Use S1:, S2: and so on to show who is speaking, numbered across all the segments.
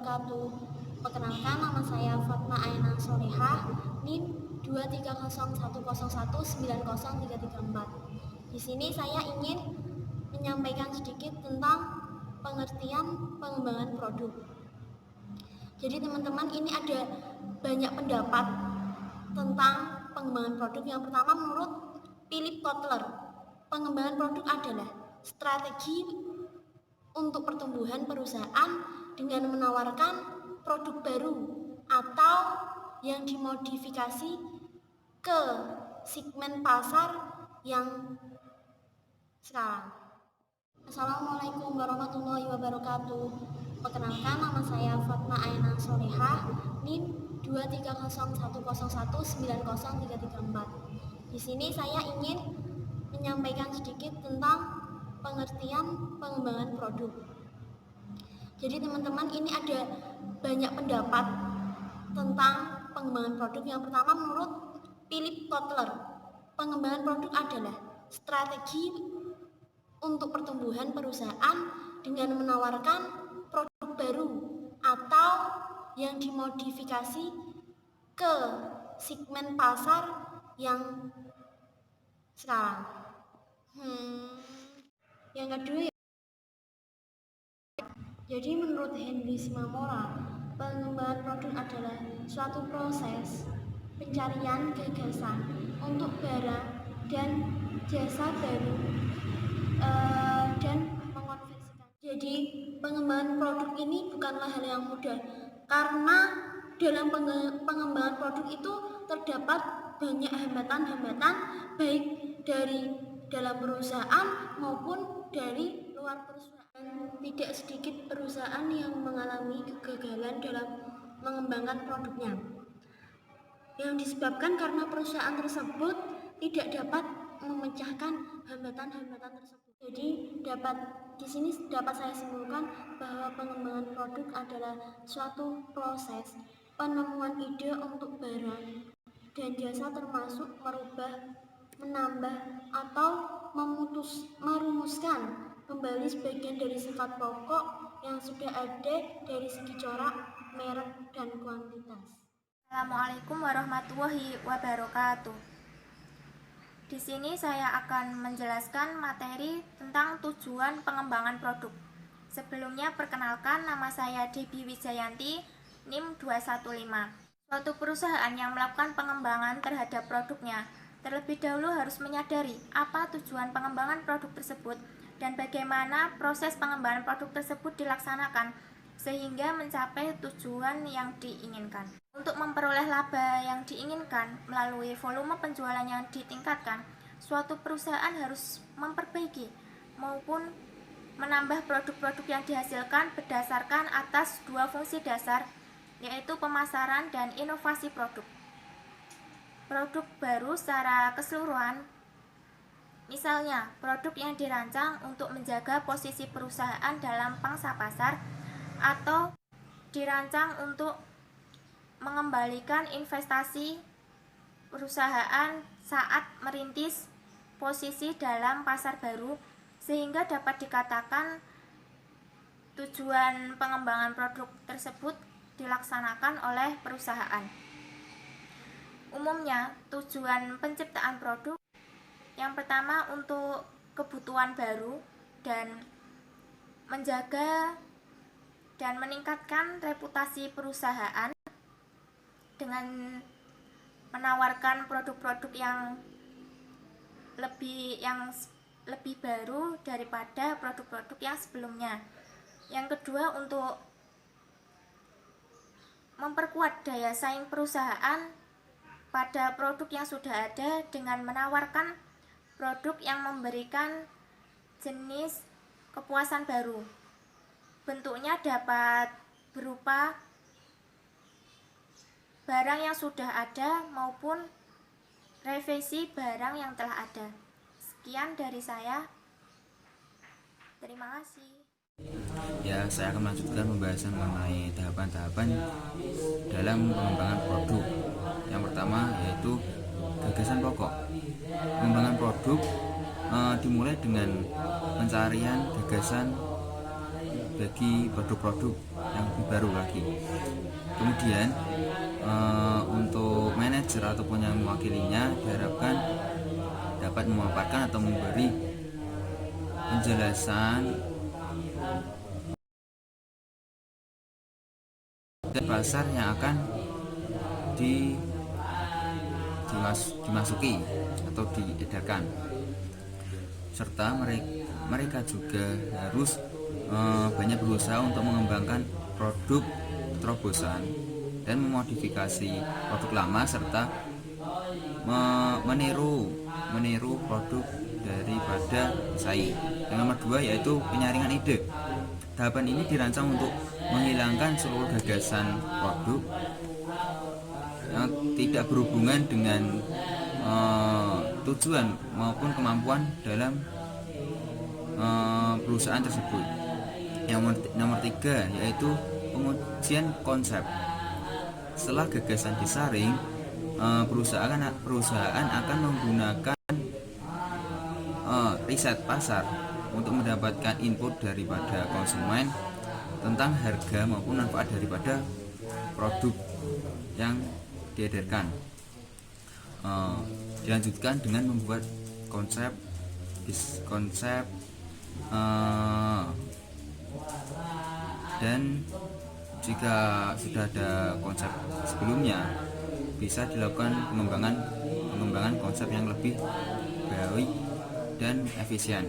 S1: wabarakatuh. Perkenalkan, nama saya Fatma Aina Solehah, NIM 23010190334. Di sini saya ingin menyampaikan sedikit tentang pengertian pengembangan produk. Jadi teman-teman, ini ada banyak pendapat tentang pengembangan produk. Yang pertama, menurut Philip Kotler, pengembangan produk adalah strategi untuk pertumbuhan perusahaan dengan menawarkan produk baru atau yang dimodifikasi ke segmen pasar yang sekarang. Assalamualaikum warahmatullahi wabarakatuh. Perkenalkan, nama saya Fatma Aina Solehah, NIM 23010190334. Di sini saya ingin menyampaikan sedikit tentang pengertian pengembangan produk. Jadi teman-teman, ini ada banyak pendapat tentang pengembangan produk. Yang pertama, menurut Philip Kotler, pengembangan produk adalah strategi untuk pertumbuhan perusahaan dengan menawarkan produk baru atau yang dimodifikasi ke segmen pasar yang sekarang. Yang kedua, jadi menurut Henry Simamora, pengembangan produk adalah suatu proses pencarian gagasan untuk barang dan jasa baru dan mengonversikan. Jadi pengembangan produk ini bukanlah hal yang mudah, karena dalam pengembangan produk itu terdapat banyak hambatan-hambatan, baik dari dalam perusahaan maupun dari luar perusahaan. Tidak sedikit perusahaan yang mengalami kegagalan dalam mengembangkan produknya, yang disebabkan karena perusahaan tersebut tidak dapat memecahkan hambatan-hambatan tersebut. Jadi di sini dapat saya simpulkan bahwa pengembangan produk adalah suatu proses penemuan ide untuk barang dan jasa, termasuk merubah, menambah, atau merumuskan kembali sebagian dari sifat pokok yang sudah ada dari segi corak, merek, dan kuantitas.
S2: Assalamualaikum warahmatullahi wabarakatuh. Di sini saya akan menjelaskan materi tentang tujuan pengembangan produk. Sebelumnya, perkenalkan, nama saya Debbie Wijayanti, NIM 215. Suatu perusahaan yang melakukan pengembangan terhadap produknya terlebih dahulu harus menyadari apa tujuan pengembangan produk tersebut dan bagaimana proses pengembangan produk tersebut dilaksanakan sehingga mencapai tujuan yang diinginkan. Untuk memperoleh laba yang diinginkan melalui volume penjualan yang ditingkatkan, suatu perusahaan harus memperbaiki maupun menambah produk-produk yang dihasilkan berdasarkan atas dua fungsi dasar, yaitu pemasaran dan inovasi produk. Produk baru secara keseluruhan, misalnya produk yang dirancang untuk menjaga posisi perusahaan dalam pangsa pasar atau dirancang untuk mengembalikan investasi perusahaan saat merintis posisi dalam pasar baru, sehingga dapat dikatakan tujuan pengembangan produk tersebut dilaksanakan oleh perusahaan. Umumnya, tujuan penciptaan produk yang pertama untuk kebutuhan baru dan menjaga dan meningkatkan reputasi perusahaan dengan menawarkan produk-produk yang lebih baru daripada produk-produk yang sebelumnya. Yang kedua, untuk memperkuat daya saing perusahaan pada produk yang sudah ada dengan menawarkan produk yang memberikan jenis kepuasan baru. Bentuknya dapat berupa barang yang sudah ada maupun revisi barang yang telah ada. Sekian dari saya. Terima kasih.
S3: Ya, saya akan melanjutkan pembahasan mengenai tahapan-tahapan dalam pengembangan produk. Yang pertama yaitu gagasan pokok. Pengembangan produk dimulai dengan pencarian gagasan bagi produk-produk yang lebih baru lagi. Kemudian untuk manajer ataupun yang mewakilinya diharapkan dapat memaparkan atau memberi penjelasan dan pasar yang akan dimasuki atau diedarkan, serta mereka juga harus banyak berusaha untuk mengembangkan produk terobosan dan memodifikasi produk lama, serta meniru produk daripada pesaing. Yang nomor 2 yaitu penyaringan ide. Tahapan ini dirancang untuk menghilangkan seluruh gagasan produk yang tidak berhubungan dengan tujuan maupun kemampuan dalam perusahaan tersebut. Yang nomor 3 yaitu pengujian konsep. Setelah gagasan disaring, perusahaan akan menggunakan riset pasar untuk mendapatkan input daripada konsumen tentang harga maupun manfaat daripada produk yang diedarkan. Dilanjutkan dengan membuat konsep dan jika sudah ada konsep sebelumnya, bisa dilakukan pengembangan konsep yang lebih baik dan efisien.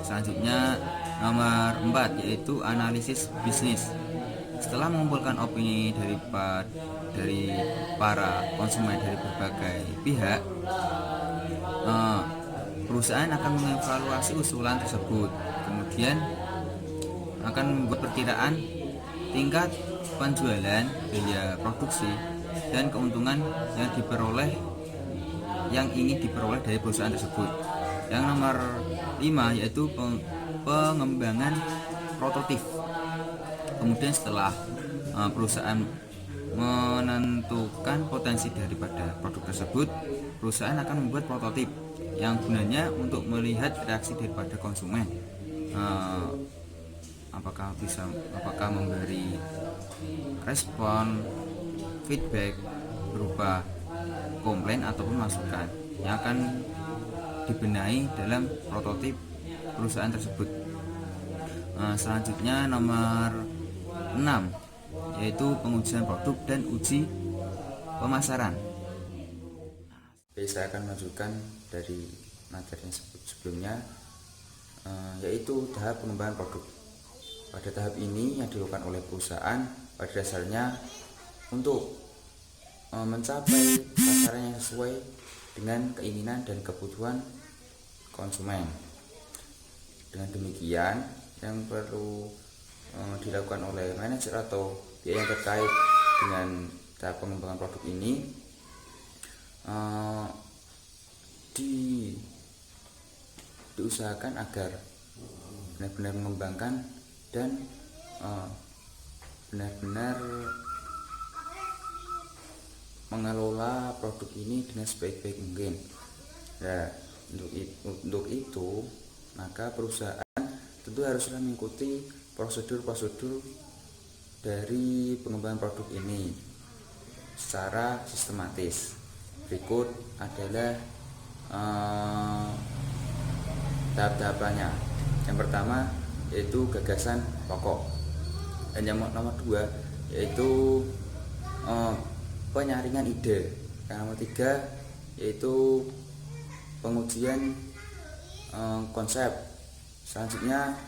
S3: Selanjutnya nomor 4 yaitu analisis bisnis. Setelah mengumpulkan opini dari para konsumen dari berbagai pihak, perusahaan akan mengevaluasi usulan tersebut, kemudian akan membuat perkiraan tingkat penjualan, biaya produksi, dan keuntungan yang ingin diperoleh dari perusahaan tersebut. Yang nomor 5 yaitu pengembangan prototip. Kemudian setelah perusahaan menentukan potensi daripada produk tersebut, perusahaan akan membuat prototip yang gunanya untuk melihat reaksi daripada konsumen. Apakah memberi respon, feedback berupa komplain ataupun masukan yang akan dibenahi dalam prototip perusahaan tersebut. Selanjutnya nomor 6 yaitu pengujian produk dan uji pemasaran. Saya akan menunjukkan dari materi yang sebelumnya, yaitu tahap pengembangan produk. Pada tahap ini yang dilakukan oleh perusahaan pada dasarnya untuk mencapai sasaran yang sesuai dengan keinginan dan kebutuhan konsumen. Dengan demikian, yang perlu dilakukan oleh manajer atau pihak yang terkait dengan tahap pengembangan produk ini diusahakan agar benar-benar mengembangkan dan benar-benar mengelola produk ini dengan sebaik-baik mungkin. Nah, untuk itu maka perusahaan tentu haruslah mengikuti prosedur-prosedur dari pengembangan produk ini secara sistematis. Berikut adalah tahap-tahapannya. Yang pertama yaitu gagasan pokok, dan yang nomor 2 yaitu penyaringan ide. Yang nomor 3 yaitu pengujian konsep. Selanjutnya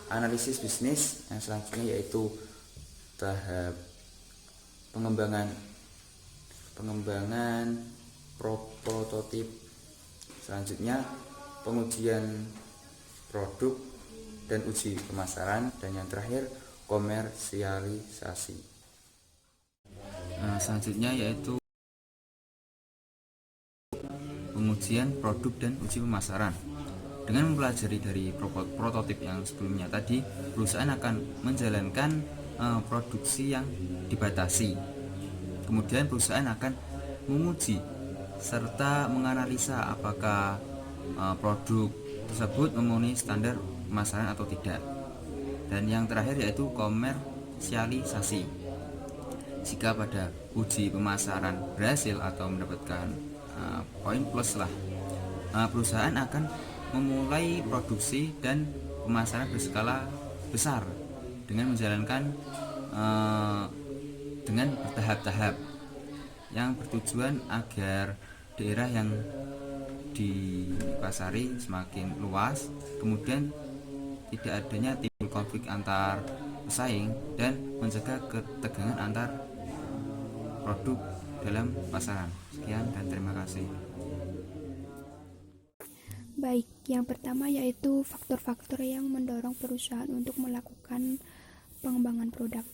S3: analisis bisnis. Yang selanjutnya yaitu tahap pengembangan prototip. Selanjutnya pengujian produk dan uji pemasaran, dan yang terakhir komersialisasi. Selanjutnya yaitu pengujian produk dan uji pemasaran. Dengan mempelajari dari prototip yang sebelumnya tadi, perusahaan akan menjalankan produksi yang dibatasi. Kemudian perusahaan akan menguji serta menganalisa apakah produk tersebut memenuhi standar pemasaran atau tidak. Dan yang terakhir yaitu komersialisasi. Jika pada uji pemasaran berhasil atau mendapatkan poin plus lah, perusahaan akan memulai produksi dan pemasaran berskala besar dengan menjalankan dengan bertahap-tahap yang bertujuan agar daerah yang dipasari semakin luas, kemudian tidak adanya timbul konflik antar pesaing dan mencegah ketegangan antar produk dalam pasaran. Sekian dan terima kasih.
S4: Baik, yang pertama yaitu faktor-faktor yang mendorong perusahaan untuk melakukan pengembangan produk.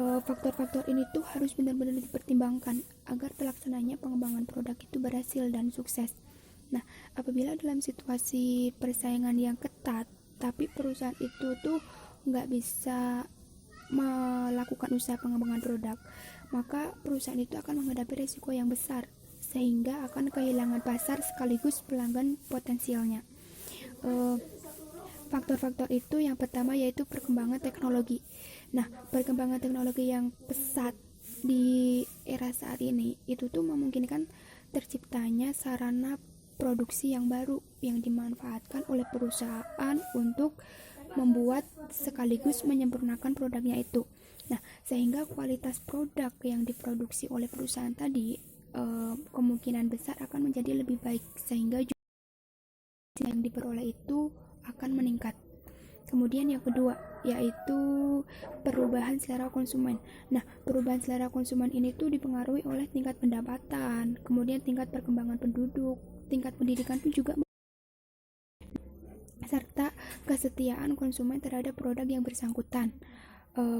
S4: Faktor-faktor ini tuh harus benar-benar dipertimbangkan agar terlaksananya pengembangan produk itu berhasil dan sukses. Nah, apabila dalam situasi persaingan yang ketat, tapi perusahaan itu tuh nggak bisa melakukan usaha pengembangan produk, maka perusahaan itu akan menghadapi risiko yang besar, sehingga akan kehilangan pasar sekaligus pelanggan potensialnya. Faktor-faktor itu yang pertama yaitu perkembangan teknologi. Nah, perkembangan teknologi yang pesat di era saat ini itu tuh memungkinkan terciptanya sarana produksi yang baru yang dimanfaatkan oleh perusahaan untuk membuat sekaligus menyempurnakan produknya itu. Nah, sehingga kualitas produk yang diproduksi oleh perusahaan tadi kemungkinan besar akan menjadi lebih baik, sehingga yang diperoleh itu akan meningkat. Kemudian yang kedua yaitu perubahan selera konsumen. Nah, perubahan selera konsumen ini tuh dipengaruhi oleh tingkat pendapatan, kemudian tingkat perkembangan penduduk, tingkat pendidikan pun juga, serta kesetiaan konsumen terhadap produk yang bersangkutan.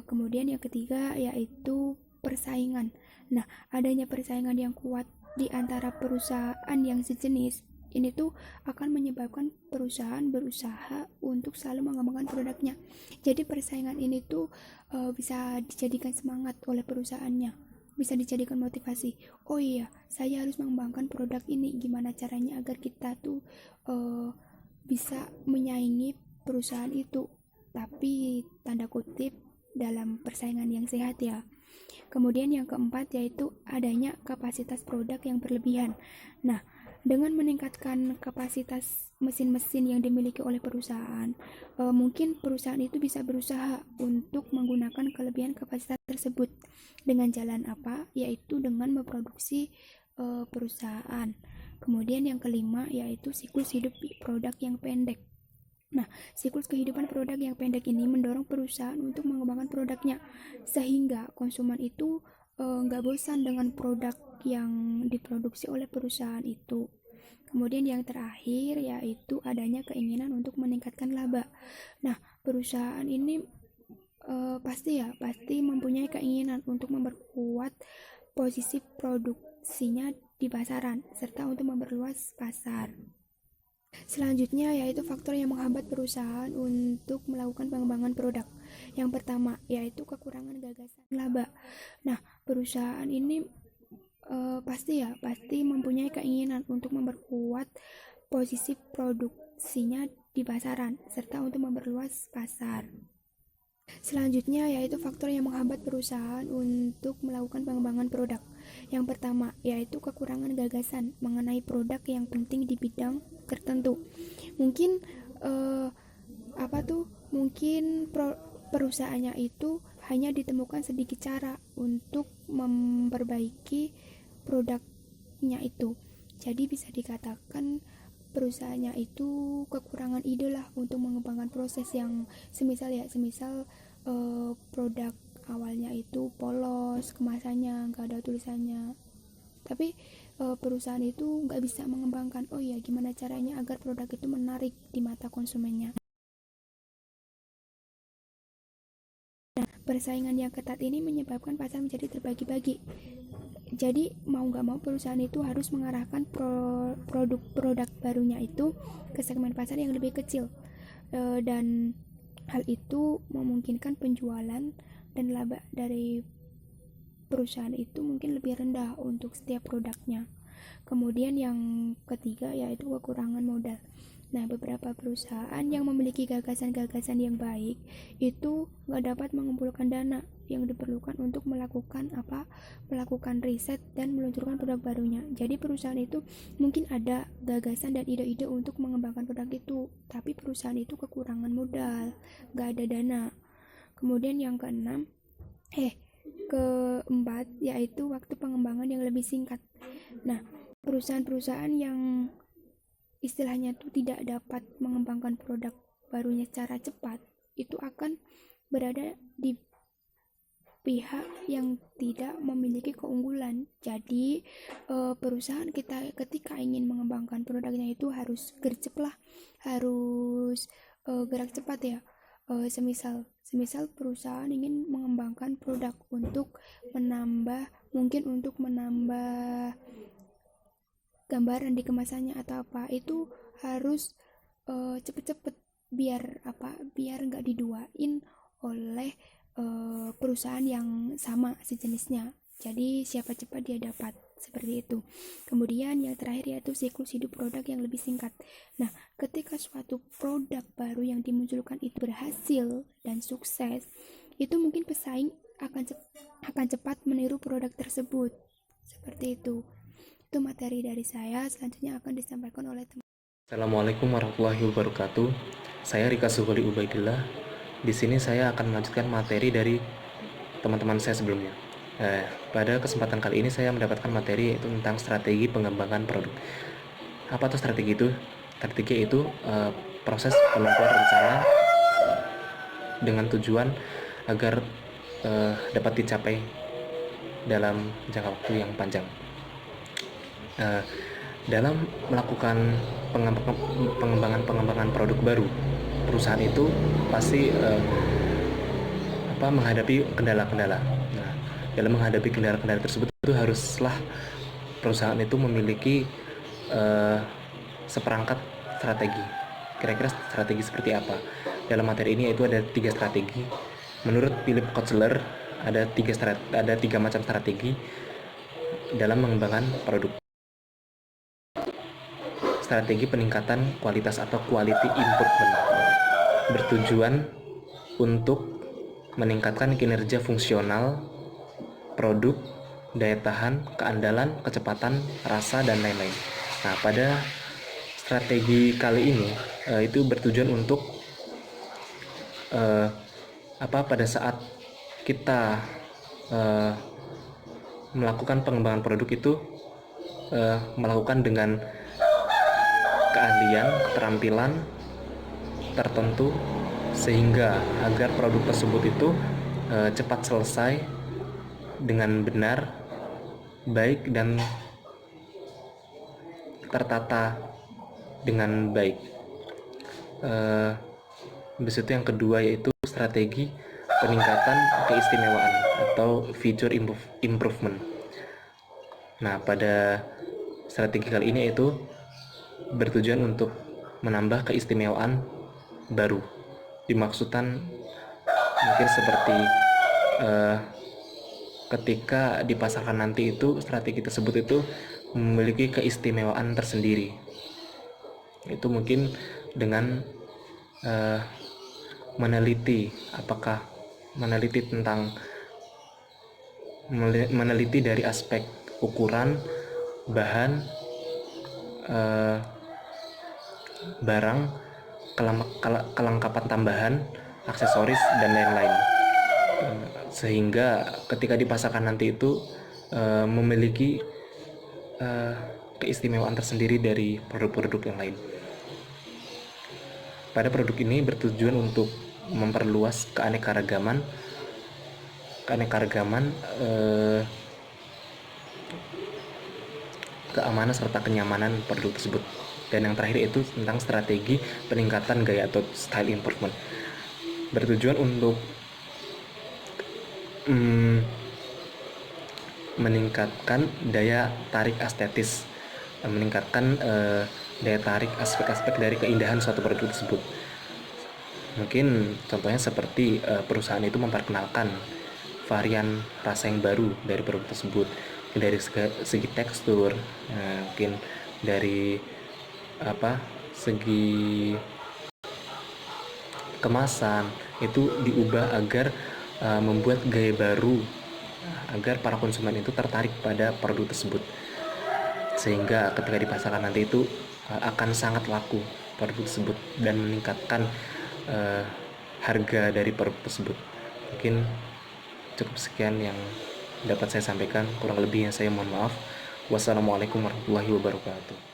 S4: Kemudian yang ketiga yaitu persaingan. Nah, adanya persaingan yang kuat di antara perusahaan yang sejenis ini tuh akan menyebabkan perusahaan berusaha untuk selalu mengembangkan produknya. Jadi persaingan ini tuh bisa dijadikan semangat oleh perusahaannya, bisa dijadikan motivasi. Oh iya, saya harus mengembangkan produk ini. Gimana caranya agar kita tuh bisa menyaingi perusahaan itu, tapi tanda kutip dalam persaingan yang sehat ya. Kemudian yang keempat yaitu adanya kapasitas produk yang berlebihan. Nah, dengan meningkatkan kapasitas mesin-mesin yang dimiliki oleh perusahaan, mungkin perusahaan itu bisa berusaha untuk menggunakan kelebihan kapasitas tersebut. Dengan jalan apa? Yaitu dengan memproduksi perusahaan. Kemudian yang kelima yaitu siklus hidup produk yang pendek. Nah, siklus kehidupan produk yang pendek ini mendorong perusahaan untuk mengembangkan produknya, sehingga konsumen itu nggak bosan dengan produk yang diproduksi oleh perusahaan itu. Kemudian yang terakhir yaitu adanya keinginan untuk meningkatkan laba. Nah, perusahaan ini pasti mempunyai keinginan untuk memperkuat posisi produksinya di pasaran serta untuk memperluas pasar. Selanjutnya yaitu faktor yang menghambat perusahaan untuk melakukan pengembangan produk. Yang pertama yaitu kekurangan gagasan laba. Nah, perusahaan ini pasti mempunyai keinginan untuk memperkuat posisi produksinya di pasaran serta untuk memperluas pasar. Selanjutnya yaitu faktor yang menghambat perusahaan untuk melakukan pengembangan produk. Yang pertama yaitu kekurangan gagasan mengenai produk yang penting di bidang tertentu. Mungkin perusahaannya itu hanya ditemukan sedikit cara untuk memperbaiki produknya itu. Jadi bisa dikatakan perusahaannya itu kekurangan ide lah untuk mengembangkan proses yang semisal produk awalnya itu polos, kemasannya nggak ada tulisannya, tapi perusahaan itu nggak bisa mengembangkan, oh ya gimana caranya agar produk itu menarik di mata konsumennya. Nah, persaingan yang ketat ini menyebabkan pasar menjadi terbagi-bagi. Jadi mau nggak mau perusahaan itu harus mengarahkan produk barunya itu ke segmen pasar yang lebih kecil, dan hal itu memungkinkan penjualan dan laba dari perusahaan itu mungkin lebih rendah untuk setiap produknya. Kemudian yang ketiga yaitu kekurangan modal. Nah, beberapa perusahaan yang memiliki gagasan-gagasan yang baik itu nggak dapat mengumpulkan dana yang diperlukan untuk melakukan riset dan meluncurkan produk barunya. Jadi perusahaan itu mungkin ada gagasan dan ide-ide untuk mengembangkan produk itu, tapi perusahaan itu kekurangan modal, nggak ada dana. Kemudian yang keempat yaitu waktu pengembangan yang lebih singkat. Nah, perusahaan-perusahaan yang istilahnya tuh tidak dapat mengembangkan produk barunya secara cepat itu akan berada di pihak yang tidak memiliki keunggulan. Jadi perusahaan kita ketika ingin mengembangkan produknya itu harus gercep lah, harus gerak cepat ya. Semisal perusahaan ingin mengembangkan produk untuk menambah gambaran di kemasannya atau apa, itu harus cepet-cepet biar nggak diduain oleh perusahaan yang sama sejenisnya. Jadi siapa cepat dia dapat, seperti itu. Kemudian yang terakhir yaitu siklus hidup produk yang lebih singkat. Nah, ketika suatu produk baru yang dimunculkan itu berhasil dan sukses, itu mungkin pesaing akan cepat meniru produk tersebut. Seperti itu. Itu materi dari saya, selanjutnya akan disampaikan oleh teman.
S5: Assalamualaikum warahmatullahi wabarakatuh. Saya Rika Suhuli Ubaidillah. Di sini saya akan melanjutkan materi dari teman-teman saya sebelumnya. Pada kesempatan kali ini saya mendapatkan materi yaitu tentang strategi pengembangan produk. Apa itu strategi itu? Strategi itu proses penentuan rencana dengan tujuan agar dapat dicapai dalam jangka waktu yang panjang. Dalam melakukan pengembangan produk baru, perusahaan itu pasti menghadapi kendala-kendala. Nah, dalam menghadapi kendala-kendala tersebut itu haruslah perusahaan itu memiliki seperangkat strategi. Kira-kira strategi seperti apa? Dalam materi ini yaitu ada 3 strategi. Menurut Philip Kotler ada 3 macam strategi dalam mengembangkan produk. Strategi peningkatan kualitas atau quality improvement bertujuan untuk meningkatkan kinerja fungsional produk, daya tahan, keandalan, kecepatan, rasa, dan lain-lain. Nah, pada strategi kali ini itu bertujuan untuk pada saat kita melakukan pengembangan produk itu melakukan dengan keahlian, keterampilan tertentu sehingga agar produk tersebut itu cepat selesai dengan benar, baik dan tertata dengan baik. Habis itu yang kedua yaitu strategi peningkatan keistimewaan atau feature improvement. Nah, pada strategi kali ini yaitu bertujuan untuk menambah keistimewaan baru. Dimaksudkan mungkin seperti ketika dipasarkan nanti itu strategi tersebut itu memiliki keistimewaan tersendiri. Itu mungkin dengan meneliti dari aspek ukuran, bahan, barang, kelengkapan tambahan, aksesoris, dan lain-lain, sehingga ketika dipasarkan nanti itu memiliki keistimewaan tersendiri dari produk-produk yang lain. Pada produk ini bertujuan untuk memperluas keanekaragaman keamanan serta kenyamanan produk tersebut. Dan yang terakhir itu tentang strategi peningkatan gaya atau style improvement, bertujuan untuk meningkatkan daya tarik estetis, meningkatkan daya tarik aspek-aspek dari keindahan suatu produk tersebut. Mungkin contohnya seperti perusahaan itu memperkenalkan varian rasa yang baru dari produk tersebut, dari segi tekstur, mungkin dari segi kemasan itu diubah agar membuat gaya baru, agar para konsumen itu tertarik pada produk tersebut, sehingga ketika dipasarkan nanti itu akan sangat laku produk tersebut dan meningkatkan harga dari produk tersebut. Mungkin cukup sekian yang dapat saya sampaikan, kurang lebihnya saya mohon maaf. Wassalamualaikum warahmatullahi wabarakatuh.